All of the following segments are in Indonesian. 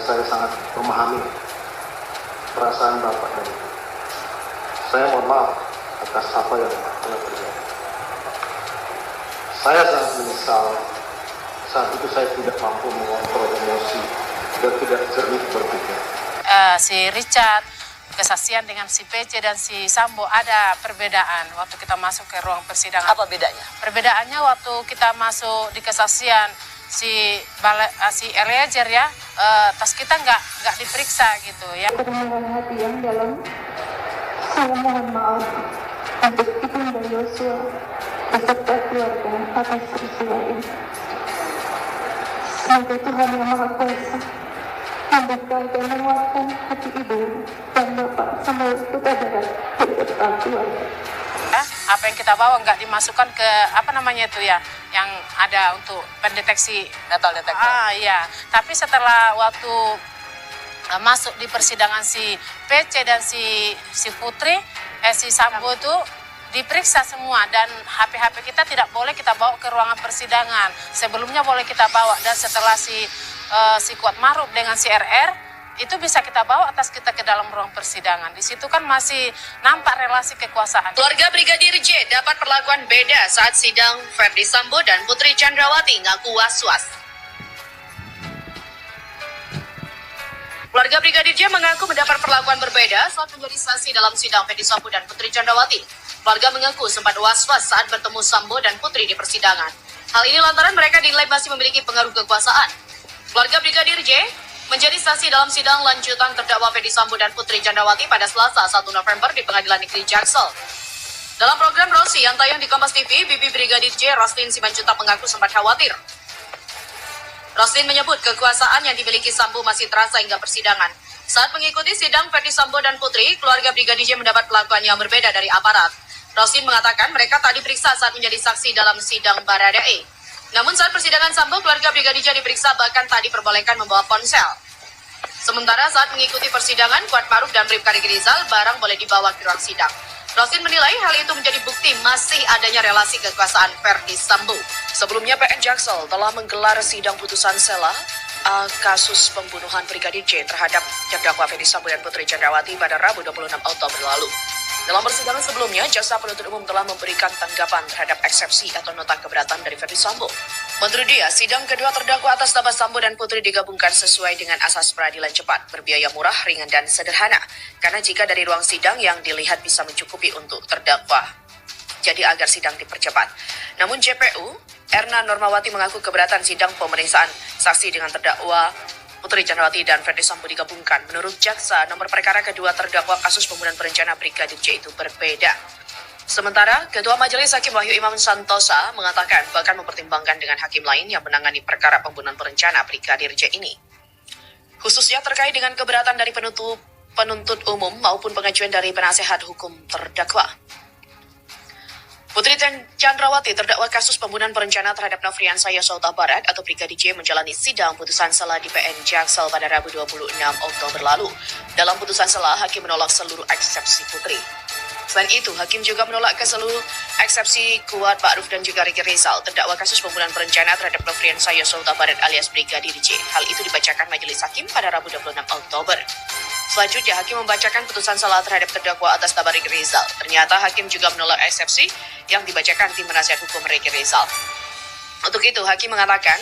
saya sangat memahami perasaan Bapak dan Ibu. Saya mohon maaf atas apa yang telah terjadi. Saya sangat menyesal saat itu saya tidak mampu mengontrol emosi dan tidak jernih berpikir. Si Richard, kesaksian dengan si PC dan si Sambo ada perbedaan waktu kita masuk ke ruang persidangan. Apa bedanya? Perbedaannya waktu kita masuk di kesaksian si Eliezer ya, tas kita nggak diperiksa gitu ya. Dengan hati yang dalam, saya mohon maaf untuk Ibunda Yosua beserta keluarga atas peristiwa ini. Semoga Tuhan yang Maha Kuasa membuka dan menguatkan hati ibu dan bapak sama kita darat beserta keluarga. Apa yang kita bawa nggak dimasukkan ke apa namanya itu ya, yang ada untuk pendeteksi Metal detektor. Iya. Tapi setelah waktu masuk di persidangan si PC dan si Putri, si Sambo itu diperiksa semua dan HP kita tidak boleh kita bawa ke ruangan persidangan. Sebelumnya boleh kita bawa dan setelah si Kuat Maruf dengan si RR itu bisa kita bawa atas kita ke dalam ruang persidangan. Di situ kan masih nampak relasi kekuasaan. Keluarga Brigadir J dapat perlakuan beda saat sidang Ferdy Sambo dan Putri Chandrawati ngaku was-was. Keluarga Brigadir J mengaku mendapat perlakuan berbeda saat menjadi saksi dalam sidang Ferdy Sambo dan Putri Chandrawati. Keluarga mengaku sempat was-was saat bertemu Sambo dan Putri di persidangan. Hal ini lantaran mereka dinilai masih memiliki pengaruh kekuasaan. Keluarga Brigadir J menjadi saksi dalam sidang lanjutan terdakwa Ferdy Sambo dan Putri Chandrawati pada Selasa 1 November di Pengadilan Negeri Jaksel. Dalam program Rosi yang tayang di Kompas TV, Bibi Brigadir J, Roslin Simanjuntak mengaku sempat khawatir. Roslin menyebut kekuasaan yang dimiliki Sambo masih terasa hingga persidangan. Saat mengikuti sidang Ferdy Sambo dan Putri, keluarga Brigadir J mendapat perlakuan yang berbeda dari aparat. Roslin mengatakan mereka tak diperiksa saat menjadi saksi dalam sidang Baradae. Namun saat persidangan Sambo, keluarga Brigadir J diperiksa bahkan tak diperbolehkan membawa ponsel. Sementara saat mengikuti persidangan, Kuat Maruf dan Bribka Riki Rizal barang boleh dibawa ke ruang sidang. Roslin menilai hal itu menjadi bukti masih adanya relasi kekuasaan Ferdy Sambo. Sebelumnya PN Jaksel telah menggelar sidang putusan sela kasus pembunuhan Brigadir J terhadap terdakwa Ferdy Sambo dan Putri Chandrawati pada Rabu 26 Oktober lalu. Dalam persidangan sebelumnya, jaksa penuntut umum telah memberikan tanggapan terhadap eksepsi atau nota keberatan dari Ferdy Sambo. Menurut dia, sidang kedua terdakwa atas nama Sambo dan Putri digabungkan sesuai dengan asas peradilan cepat, berbiaya murah, ringan, dan sederhana. Karena jika dari ruang sidang yang dilihat bisa mencukupi untuk terdakwa, jadi agar sidang dipercepat. Namun JPU, Erna Normawati mengaku keberatan sidang pemeriksaan saksi dengan terdakwa Putri Chandrawati dan Ferdy Sambo digabungkan. Menurut jaksa, nomor perkara kedua terdakwa kasus pembunuhan berencana Brigadir J itu berbeda. Sementara, Ketua Majelis Hakim Wahyu Imam Santosa mengatakan bahkan mempertimbangkan dengan hakim lain yang menangani perkara pembunuhan berencana Brigadir J ini. Khususnya terkait dengan keberatan dari penuntut umum maupun pengajuan dari penasehat hukum terdakwa. Putri Chandrawati terdakwa kasus pembunuhan berencana terhadap Nofriansah Yosua Huta Barat atau Brigadir J menjalani sidang putusan sela di PN Jaksel pada Rabu 26 Oktober lalu. Dalam putusan sela, hakim menolak seluruh eksepsi Putri. Selain itu, hakim juga menolak ke seluruh eksepsi Kuat Ma'ruf dan juga Riki Rizal terdakwa kasus pembunuhan berencana terhadap Nofriansah Yosua Huta Barat alias Brigadir J. Hal itu dibacakan majelis hakim pada Rabu 26 Oktober. Selanjutnya, hakim membacakan putusan sela terhadap terdakwa atas nama Riki Rizal. Ternyata hakim juga menolak eksepsi yang dibacakan tim penasihat hukum Riki Rizal. Untuk itu, hakim mengatakan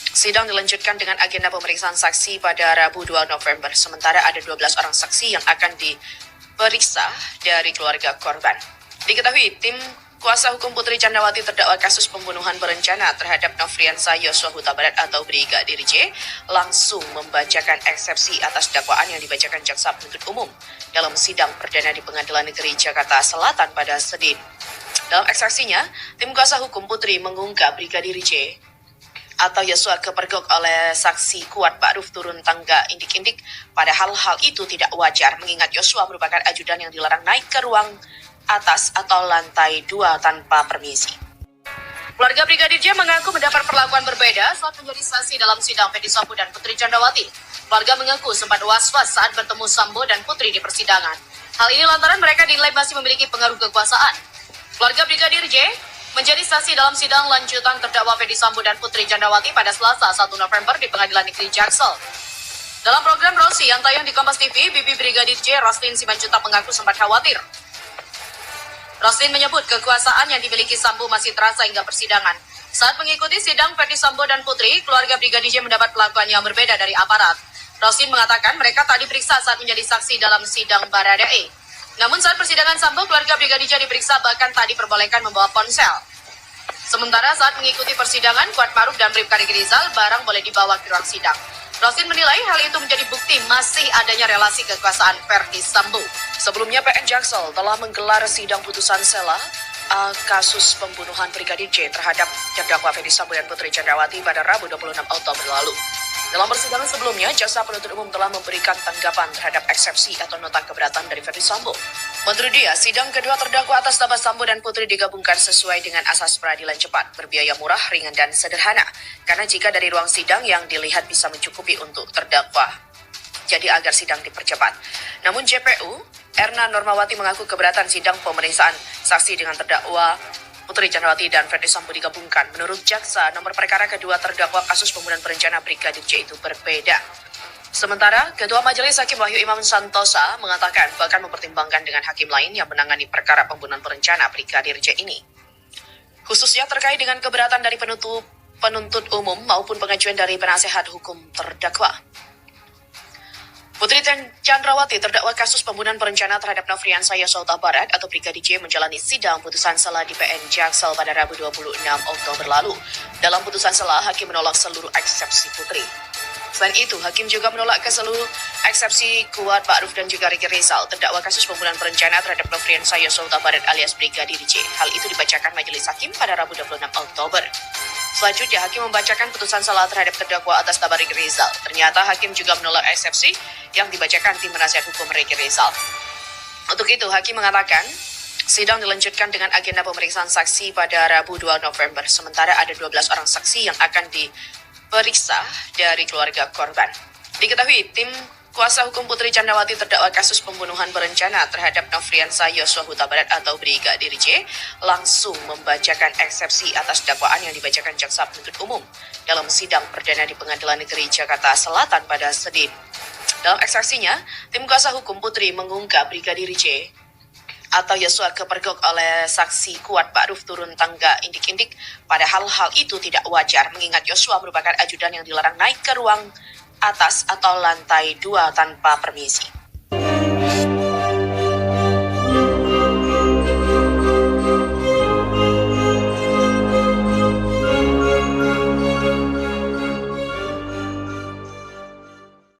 sidang dilanjutkan dengan agenda pemeriksaan saksi pada Rabu 2 November. Sementara ada 12 orang saksi yang akan diperiksa dari keluarga korban. Diketahui, tim kuasa hukum Putri Chandrawati terdakwa kasus pembunuhan berencana terhadap Nofriansah Yosua Huta Barat atau Brigadir J langsung membacakan eksepsi atas dakwaan yang dibacakan jaksa penuntut umum dalam sidang perdana di Pengadilan Negeri Jakarta Selatan pada Senin. Dalam eksepsinya, tim kuasa hukum Putri mengungkap Brigadir J atau Yosua kepergok oleh saksi Kuat Ma'ruf turun tangga indik-indik, padahal hal itu tidak wajar mengingat Yosua merupakan ajudan yang dilarang naik ke ruang atas atau lantai 2 tanpa permisi. Keluarga Brigadir J mengaku mendapat perlakuan berbeda saat menjadi saksi dalam sidang Ferdy Sambo dan Putri Chandrawati. Keluarga mengaku sempat was-was saat bertemu Sambo dan Putri di persidangan. Hal ini lantaran mereka dinilai masih memiliki pengaruh kekuasaan. Keluarga Brigadir J menjadi saksi dalam sidang lanjutan terdakwa Ferdy Sambo dan Putri Chandrawati pada Selasa 1 November di Pengadilan Negeri Jaksel. Dalam program Rosi yang tayang di Kompas TV, Bibi Brigadir J. Roslin Simanjuntak mengaku sempat khawatir. Roslin menyebut kekuasaan yang dimiliki Sambo masih terasa hingga persidangan. Saat mengikuti sidang Verdi Sambo dan Putri, keluarga Brigadir J mendapat perlakuan yang berbeda dari aparat. Roslin mengatakan mereka tak diperiksa saat menjadi saksi dalam sidang Baradae. Namun saat persidangan Sambo, keluarga Brigadir J diperiksa bahkan tak diperbolehkan membawa ponsel. Sementara saat mengikuti persidangan, Kuat Maruf dan Bribka Riki Rizal barang boleh dibawa ke ruang sidang. Roslin menilai hal itu menjadi bukti masih adanya relasi kekuasaan Verdi Sambo. Sebelumnya PN Jaksel telah menggelar sidang putusan sela kasus pembunuhan Brigadir J terhadap terdakwa Verdi Sambo dan Putri Chandrawati pada Rabu 26 Oktober lalu. Dalam persidangan sebelumnya, jaksa penuntut umum telah memberikan tanggapan terhadap eksepsi atau nota keberatan dari Verdi Sambo. Menurut dia, sidang kedua terdakwa atas nama Sambo dan Putri digabungkan sesuai dengan asas peradilan cepat, berbiaya murah, ringan, dan sederhana. Karena jika dari ruang sidang yang dilihat bisa mencukupi untuk terdakwa, jadi agar sidang dipercepat. Namun JPU, Erna Normawati mengaku keberatan sidang pemeriksaan saksi dengan terdakwa Putri Chandrawati dan Verdi Sambo digabungkan. Menurut jaksa, nomor perkara kedua terdakwa kasus pembunuhan berencana Brigadir J itu berbeda. Sementara, Ketua Majelis Hakim Wahyu Imam Santosa mengatakan bahkan mempertimbangkan dengan hakim lain yang menangani perkara pembunuhan berencana Brigadir J ini. Khususnya terkait dengan keberatan dari penuntut umum maupun pengajuan dari penasehat hukum terdakwa. Putri Chandrawati terdakwa kasus pembunuhan berencana terhadap Nofriansah Yosua Huta Barat atau Brigadir J menjalani sidang putusan sela di PN Jaksel pada Rabu 26 Oktober lalu. Dalam putusan sela, hakim menolak seluruh eksepsi Putri. Selain itu, hakim juga menolak ke seluruh eksepsi Kuat Ma'ruf dan juga Riki Rizal terdakwa kasus pembunuhan berencana terhadap Nofriansah Yosua Huta Barat alias Brigadir J. Hal itu dibacakan majelis hakim pada Rabu 26 Oktober. Selanjutnya, hakim membacakan putusan sela terhadap terdakwa atas nama Riki Rizal. Ternyata hakim juga menolak eksepsi yang dibacakan tim penasihat hukum Riki Rizal. Untuk itu, hakim mengatakan sidang dilanjutkan dengan agenda pemeriksaan saksi pada Rabu 2 November. Sementara ada 12 orang saksi yang akan diperiksa dari keluarga korban. Diketahui, tim kuasa hukum Putri Chandrawati terdakwa kasus pembunuhan berencana terhadap Nofriansah Yosua Huta Barat atau Brigadir J langsung membacakan eksepsi atas dakwaan yang dibacakan jaksa penuntut umum dalam sidang perdana di Pengadilan Negeri Jakarta Selatan pada Senin. Dalam eksepsinya, tim kuasa hukum Putri mengungkap Brigadir J atau Yosua kepergok oleh saksi Kuat Ma'ruf turun tangga indik-indik. Padahal hal itu tidak wajar mengingat Yosua merupakan ajudan yang dilarang naik ke ruang atas atau lantai 2 tanpa permisi.